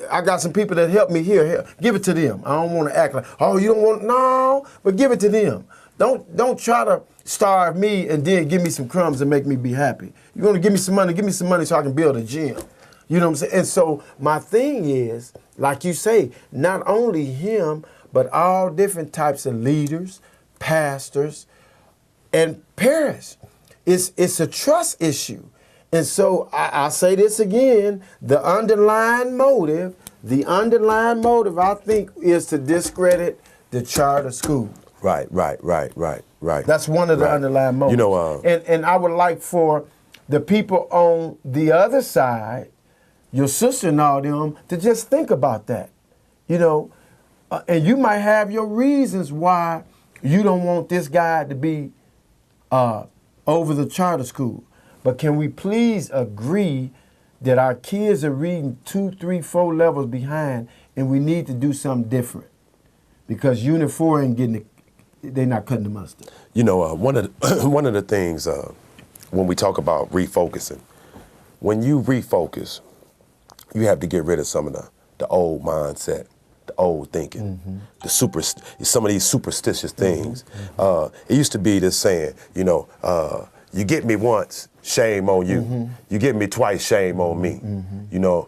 I got some people that help me here. Give it to them. I don't wanna act like, oh, you don't want, no, but give it to them. Don't try to starve me and then give me some crumbs and make me be happy. You're gonna give me some money so I can build a gym. You know what I'm saying? And so my thing is, like you say, not only him, but all different types of leaders, pastors, and parents. It's a trust issue. And so I say this again, the underlying motive, I think, is to discredit the charter school. Right. That's one of the underlying motives. You know, and I would like for the people on the other side, your sister and all them, to just think about that, you know. And you might have your reasons why you don't want this guy to be over the charter school. But can we please agree that our kids are reading 2, 3, 4 levels behind, and we need to do something different? Because Unit 4 ain't getting they're not cutting the mustard. You know, one of the things when we talk about refocusing, when you refocus, you have to get rid of some of the old mindset, the old thinking, some of these superstitious things. It used to be this saying, you know, you get me once, shame on you. You get me twice, shame on me. You know,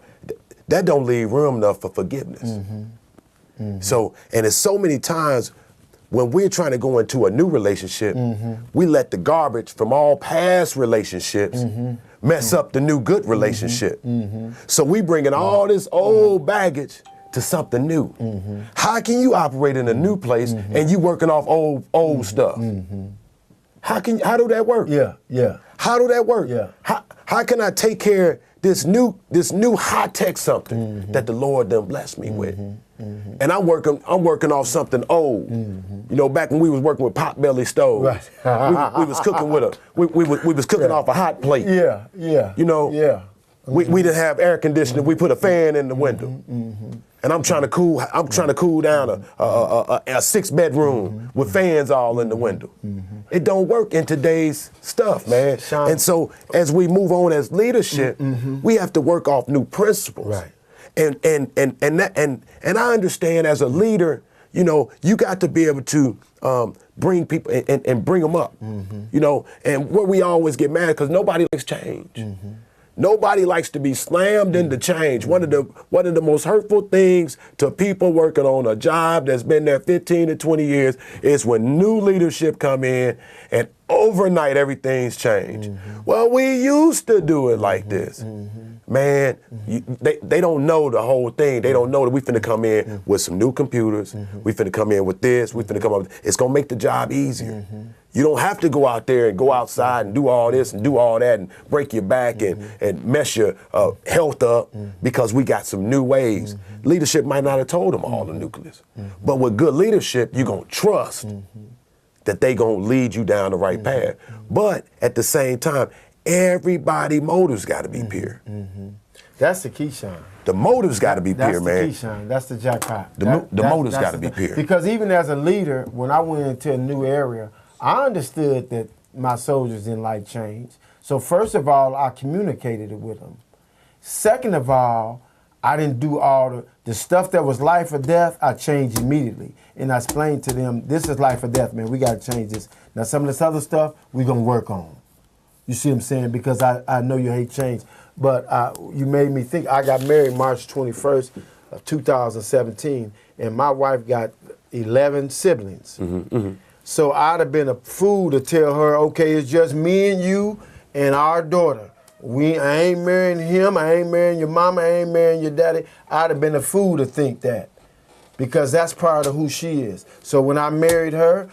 that don't leave room enough for forgiveness. So, and it's so many times when we're trying to go into a new relationship, we let the garbage from all past relationships mess up the new good relationship. So we bringing all this old baggage to something new. How can you operate in a new place and you working off old stuff? How do that work? Yeah. How do that work? Yeah. How can I take care of this new high tech something that the Lord done blessed me with? And I'm working off something old. You know, back when we was working with potbelly stoves, we was cooking with we was cooking off a hot plate. Yeah. You know, we didn't have air conditioning. We put a fan in the window. And I'm trying to cool down a 6-bedroom with fans all in the window. It don't work in today's stuff, man. And so as we move on as leadership, we have to work off new principles. Right. And I understand as a leader, you know, you got to be able to bring people and bring them up. You know, and where we always get mad because nobody likes change. Nobody likes to be slammed into change. One of the most hurtful things to people working on a job that's been there 15 to 20 years is when new leadership come in and overnight everything's changed. Well, we used to do it like this. Man, they don't know the whole thing. They don't know that we finna come in with some new computers. We finna come in with this. We finna come up. It's gonna make the job easier. You don't have to go out there and go outside and do all this and do all that and break your back and mess your health up because we got some new ways. Leadership might not have told them all the nucleus. But with good leadership, you're gonna trust that they gonna lead you down the right path. But at the same time, everybody motives gotta be pure. That's the key, Sean. The motives gotta be pure, man. That's the key, Sean. That's the jackpot. The motives gotta be pure. Because even as a leader, when I went into a new area, I understood that my soldiers didn't like change. So first of all, I communicated it with them. Second of all, I didn't do all the stuff that was life or death, I changed immediately. And I explained to them, this is life or death, man. We got to change this. Now, some of this other stuff, we're going to work on. You see what I'm saying? Because I know you hate change. But you made me think. I got married March 21st of 2017, and my wife got 11 siblings. So I'd have been a fool to tell her, okay, it's just me and you, and our daughter, I ain't marrying him, I ain't marrying your mama, I ain't marrying your daddy, I'd have been a fool to think that. Because that's part of who she is. So when I married her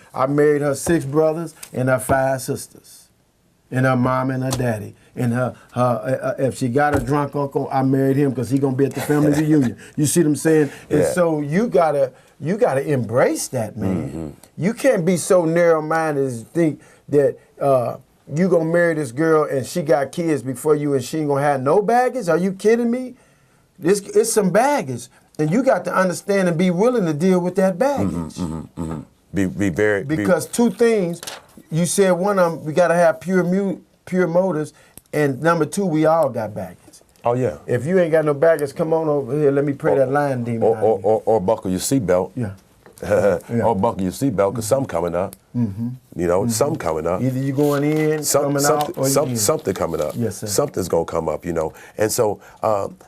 6 brothers and her 5 sisters. And her mom and her daddy. And her if she got a drunk uncle, I married him because he gonna be at the family reunion. You see what I'm saying? Yeah. And so you gotta embrace that, man. Mm-hmm. You can't be so narrow-minded as to think that you gonna marry this girl and she got kids before you and she ain't gonna have no baggage. Are you kidding me? It's some baggage. And you got to understand and be willing to deal with that baggage. Mm-hmm, mm-hmm, mm-hmm. Be very... Because 2 things, you said one of them, we got to have pure motives, and number 2, we all got baggage. Oh, yeah. If you ain't got no baggage, come on over here, let me pray that lion demon out of you. Or buckle your seatbelt. Yeah. Or buckle your seatbelt, because something coming up. Mm-hmm. You know, something coming up. Either you going in, coming out, or you in. Something coming up. Yes, sir. Something's going to come up, you know. And so,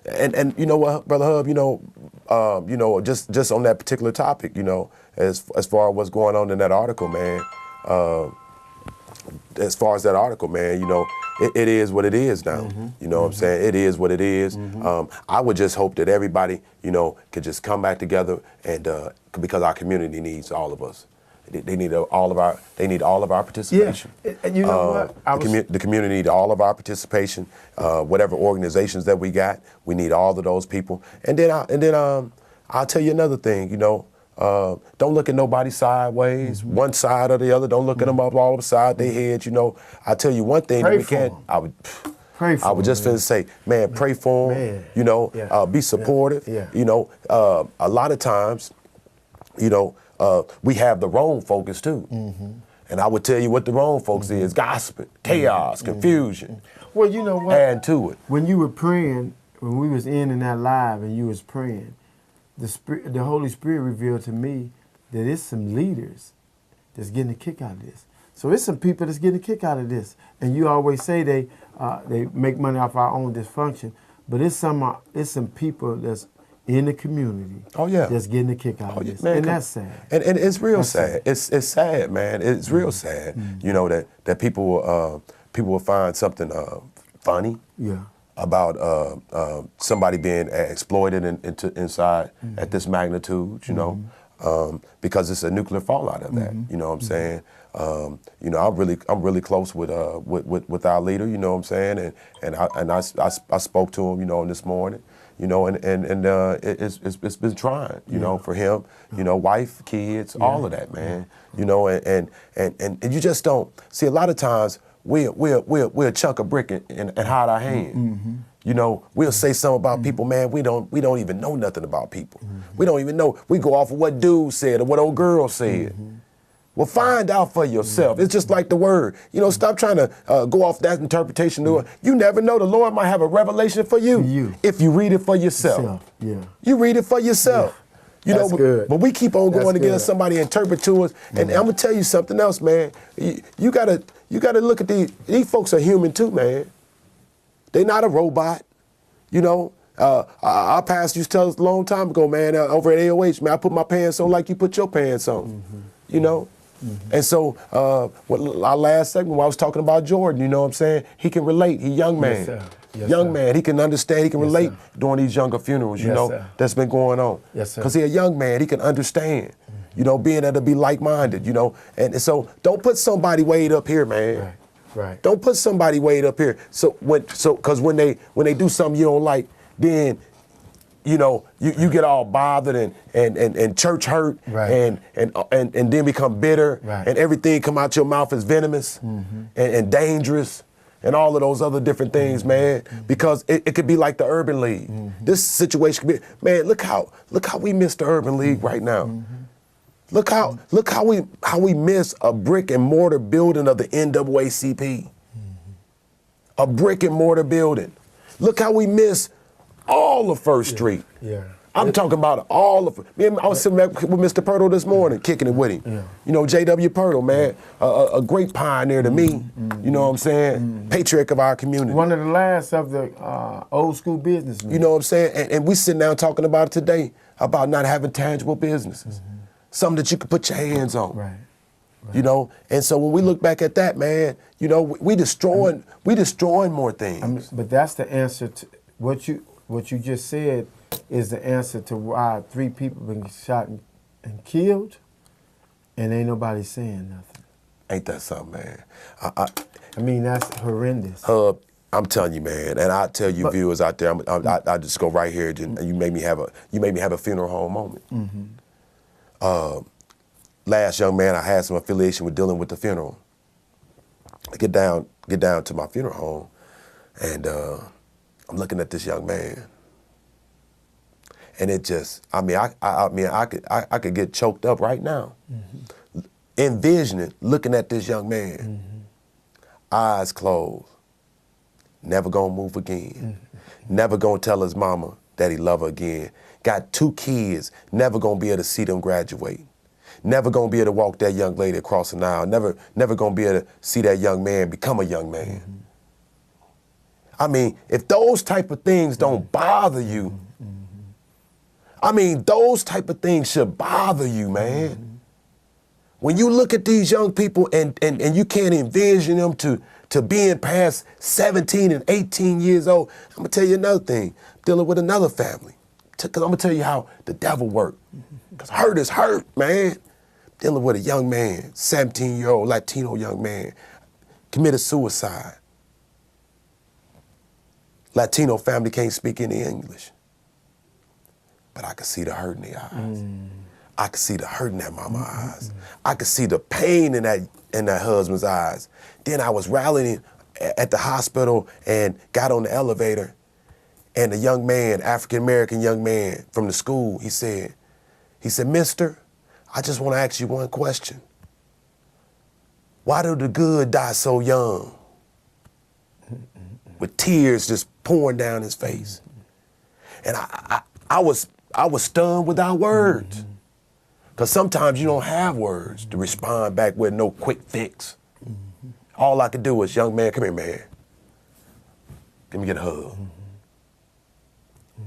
and you know what, Brother Hub, you know, just on that particular topic, you know, as far as what's going on in that article, man, as far as that article, man, you know, it is what it is now. Mm-hmm. You know what I'm saying? It is what it is. Mm-hmm. I would just hope that everybody, you know, could just come back together and because our community needs all of us. They need all of our participation. Yeah. And you know what? The community need all of our participation. Whatever organizations that we got, we need all of those people. And then I'll tell you another thing. You know, don't look at nobody sideways, one side or the other. Don't look at them up all beside their head. You know, I tell you one thing that we can't. I would just finna say, man, pray for them. You know, be supportive. Yeah. You know, a lot of times, you know. We have the wrong focus too. Mm-hmm. And I would tell you what the wrong focus is: gossip, chaos, confusion. Well, you know what? Add to it. When you were praying, when we was in that live and you was praying, the Holy Spirit revealed to me that it's some leaders that's getting a kick out of this. So it's some people that's getting a kick out of this. And you always say they make money off our own dysfunction, but it's some people that's in the community, that's getting a kick out of this, man, and that's sad. And it's real sad. It's sad, man. It's real sad. Mm-hmm. You know that people will find something funny about somebody being exploited inside at this magnitude. You know, because it's a nuclear fallout of that. You know what I'm saying? You know, I'm really close with our leader. You know what I'm saying? And I spoke to him, you know, this morning. You know, and it's been trying, you know, for him, you know, wife, kids, all of that, man. You know, and you just don't see a lot of times we'll chuck a brick and hide our hand. Mm-hmm. You know, we'll say something about people, man. We don't even know nothing about people. Mm-hmm. We don't even know. We go off of what dude said or what old girl said. Mm-hmm. Well, find out for yourself. It's just like the word. You know, stop trying to go off that interpretation. You never know. The Lord might have a revelation for you if you read it for yourself. Yeah. You read it for yourself. You That's know, good. But we keep on going to get somebody to interpret to us. And I'm gonna tell you something else, man. You gotta look at these folks are human too, man. They're not a robot. You know. Our pastor used to tell us a long time ago, man, over at AOH, man, I put my pants on like you put your pants on. Mm-hmm. You know? Mm-hmm. And so our last segment, when I was talking about Jordan, you know what I'm saying? He can relate. He's a young man. Yes, sir. Yes, young man. He can understand. He can relate during these younger funerals, you know, that's been going on. Yes, sir. Because he's a young man. He can understand, you know, being able to be like-minded, you know. And so don't put somebody way up here, man. Right. Don't put somebody way up here. Because when they do something you don't like, then you know, you get all bothered and church hurt and then become bitter and everything come out your mouth is venomous and dangerous and all of those other different things, man. Because it could be like the Urban League. This situation could be, man. Look how we miss the Urban League right now. Look how we miss a brick and mortar building of the NAACP. A brick and mortar building. Look how we miss all of First Street. Yeah. I'm talking about all of it. I was sitting back with Mr. Pirtle this morning, kicking it with him. Yeah. You know, J.W. Pirtle, man, a great pioneer to me. You know what I'm saying? Patriarch of our community. One of the last of the old school businessmen. You know what I'm saying? And we sitting down talking about it today, about not having tangible businesses. Something that you can put your hands on. You know, and so when we look back at that, man, you know, we destroying more things. I mean, but that's the answer to what you just said is the answer to why 3 people been shot and killed, and ain't nobody saying nothing. Ain't that something, man? I mean, that's horrendous. I'm telling you, man, and I tell you, viewers out there, I just go right here, and you made me have a funeral home moment. Mm-hmm. Last young man, I had some affiliation with dealing with the funeral. I get down to my funeral home, and I'm looking at this young man, and it just, I could get choked up right now, envisioning looking at this young man, eyes closed, never gonna move again, never gonna tell his mama that he love her again. Got 2 kids, never gonna be able to see them graduate. Never gonna be able to walk that young lady across the aisle. Never gonna be able to see that young man become a young man. I mean, if those type of things don't bother you, I mean, those type of things should bother you, man. When you look at these young people and you can't envision them to being past 17 and 18 years old, I'm gonna tell you another thing, dealing with another family. Because I'm gonna tell you how the devil worked. Because hurt is hurt, man. Dealing with a young man, 17-year-old Latino young man, committed suicide. Latino family can't speak any English. But I could see the hurt in their eyes. I could see the hurt in that mama's eyes. I could see the pain in that husband's eyes. Then I was rallying at the hospital and got on the elevator, and a young man, African-American young man from the school, he said, "Mister, I just want to ask you one question. Why do the good die so young?" With tears just pouring down his face. And I was stunned without words. Because sometimes you don't have words to respond back with no quick fix. All I could do was, "Young man, come here, man. Let me get a hug."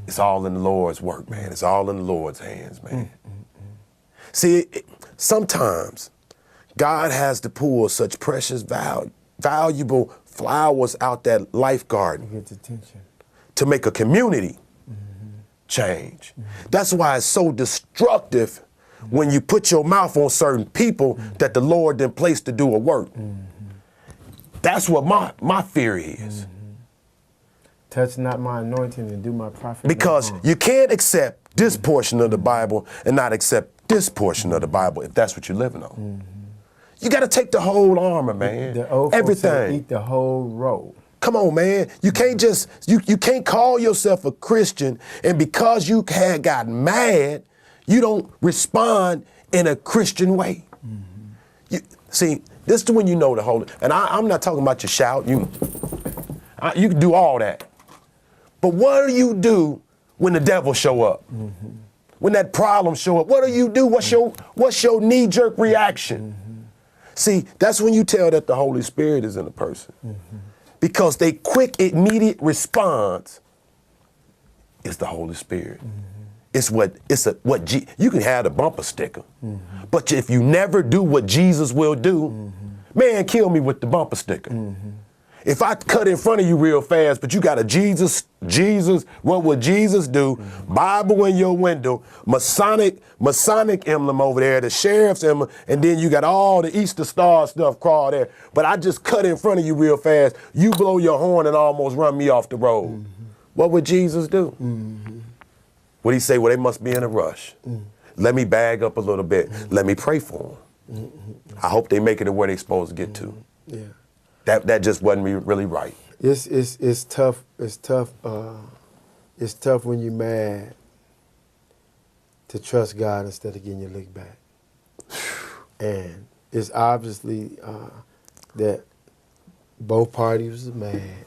It's all in the Lord's work, man. It's all in the Lord's hands, man. See, sometimes God has to pull such precious, valuable flowers out that life garden to make a community change. That's why it's so destructive when you put your mouth on certain people that the Lord then placed to do a work. That's what my theory is. Touch not my anointing and do my prophet. Because you can't accept this portion of the Bible and not accept this portion of the Bible if that's what you're living on. You got to take the whole armor, man. The old everything. Folks say, eat the whole roll. Come on, man. You can't just, you can't call yourself a Christian and because you had gotten mad, you don't respond in a Christian way. See, this is when you know the Holy, and I'm not talking about your shout. You can do all that. But what do you do when the devil show up? When that problem show up, what do you do? What's your knee-jerk reaction? See, that's when you tell that the Holy Spirit is in a person. Because they quick, immediate response is the Holy Spirit. You can have the bumper sticker, but if you never do what Jesus will do, man, kill me with the bumper sticker. If I cut in front of you real fast, but you got a Jesus, what would Jesus do? Bible in your window, Masonic emblem over there, the sheriff's emblem, and then you got all the Easter Star stuff crawled there. But I just cut in front of you real fast. You blow your horn and almost run me off the road. What would Jesus do? Would he say, well, they must be in a rush. Let me bag up a little bit. Let me pray for them. I hope they make it to where they're supposed to get to. Yeah. That just wasn't really right. It's tough. It's tough. It's tough when you're mad to trust God instead of getting your lick back. And it's obviously that both parties are mad.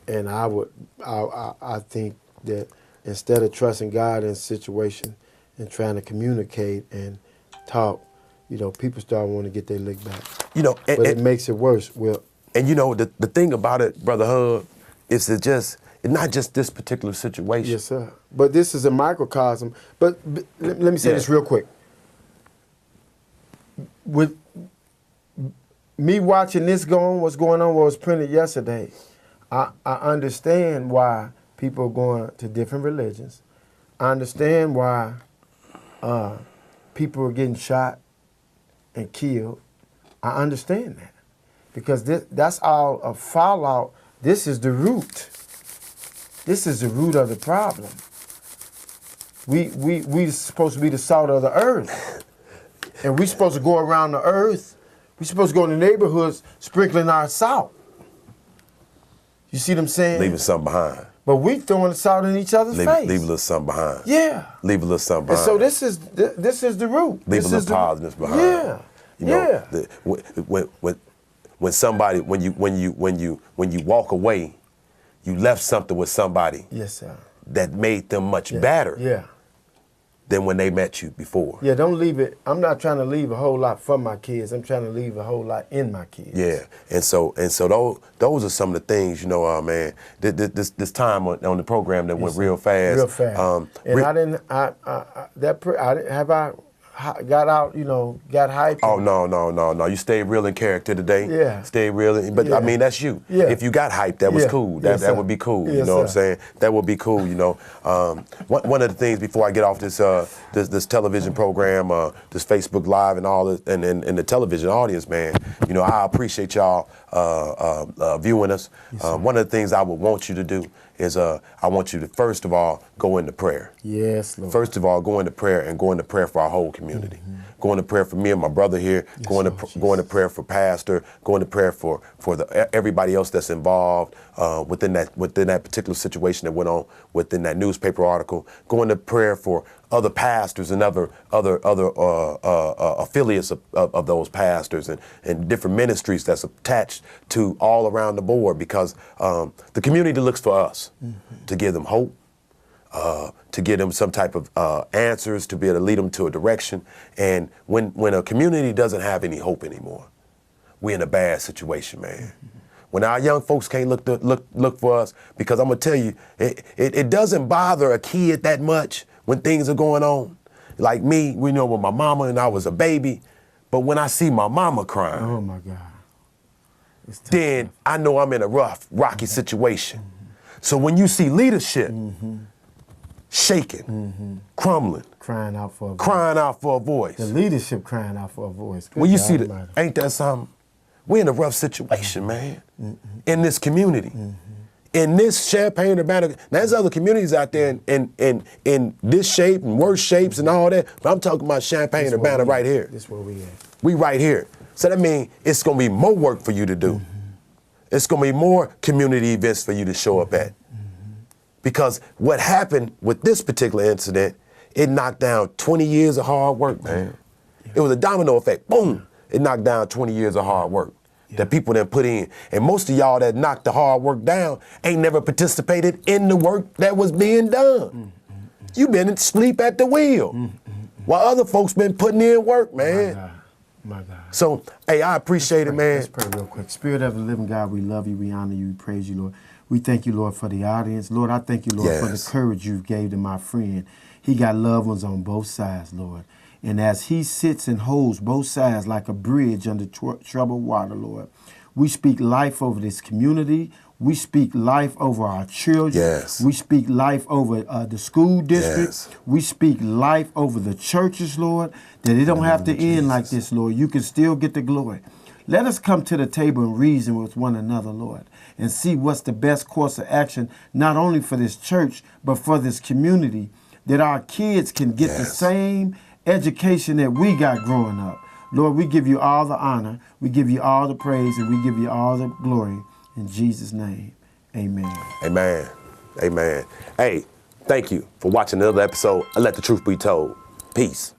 And I think that instead of trusting God in a situation and trying to communicate and talk, people start wanting to get their lick back. But it makes it worse. And the thing about it, Brother Hub, is it's not just this particular situation. Yes, sir. But this is a microcosm. But let me say this real quick. with me watching this what's going on, what was printed yesterday, I understand why people are going to different religions. I understand why people are getting shot and killed. I understand that. Because that's all a fallout. This is the root. This is the root of the problem. We supposed to be the salt of the earth. And we supposed to go around the earth. We supposed to go in the neighborhoods sprinkling our salt. You see what I'm saying? Leaving something behind. But we throwing the salt in each other's face. Leave a little something behind. Yeah. Leave a little something behind. And so this is the root. Leave a little positiveness behind. Yeah. You know, when somebody, when you walk away, you left something with somebody. Yes, sir. That made them much better. Yeah. Than when they met you before. Yeah, don't leave it. I'm not trying to leave a whole lot for my kids. I'm trying to leave a whole lot in my kids. Yeah, and so those are some of the things, you know, man. This time on the program that went real fast. Real fast. And got out, you know, got hyped. Oh no! You stayed real in character today. Yeah. Stayed real, but I mean that's you. Yeah. If you got hyped, that was cool. That would be cool. You know what I'm saying? That would be cool. You know. One of the things before I get off this television program, this Facebook Live and all this, and the television audience, man. You know, I appreciate y'all viewing us. One of the things I would want you to do is I want you to first of all go into prayer. Yes, Lord. First of all, go into prayer and go into prayer for our whole community. Go into prayer for me and my brother here. Yes, go into prayer for Pastor. Go into prayer for everybody else that's involved within that particular situation that went on within that newspaper article. Go into prayer for other pastors and other affiliates of those pastors and different ministries that's attached to all around the board, because the community looks for us to give them hope, to give them some type of answers, to be able to lead them to a direction. And when a community doesn't have any hope anymore, we're in a bad situation, man. When our young folks can't look for us, because I'm gonna tell you, it doesn't bother a kid that much when things are going on. Like me, we know with my mama and I was a baby, but when I see my mama crying, oh my God, then I know I'm in a rocky situation. So when you see leadership shaking, crumbling, crying out for a voice. The leadership crying out for a voice. When you see ain't that something? We're in a rough situation, man, in this community. In this Champaign-Urbana, now there's other communities out there in this shape and worse shapes and all that, but I'm talking about Champaign-Urbana right here. This where we at. We right here. So that means it's gonna be more work for you to do. It's gonna be more community events for you to show up at. Because what happened with this particular incident, it knocked down 20 years of hard work, man. It was a domino effect, boom. It knocked down 20 years of hard work that people then put in. And most of y'all that knocked the hard work down ain't never participated in the work that was being done. You been asleep at the wheel while other folks been putting in work, man. My God. So, hey, I appreciate it, man. Let's pray real quick. Spirit of the living God, we love you, we honor you, we praise you, Lord. We thank you, Lord, for the audience. Lord, I thank you, Lord, for the courage you gave to my friend. He got loved ones on both sides, Lord. And as he sits and holds both sides like a bridge under troubled water, Lord, we speak life over this community. We speak life over our children. Yes. We speak life over the school district. Yes. We speak life over the churches, Lord, that it don't have to end like this, Lord. You can still get the glory. Let us come to the table and reason with one another, Lord, and see what's the best course of action, not only for this church, but for this community, that our kids can get the same education that we got growing up. Lord, we give you all the honor, we give you all the praise, and we give you all the glory. In Jesus' name, amen. Amen. Amen. Hey, thank you for watching another episode of Let the Truth Be Told. Peace.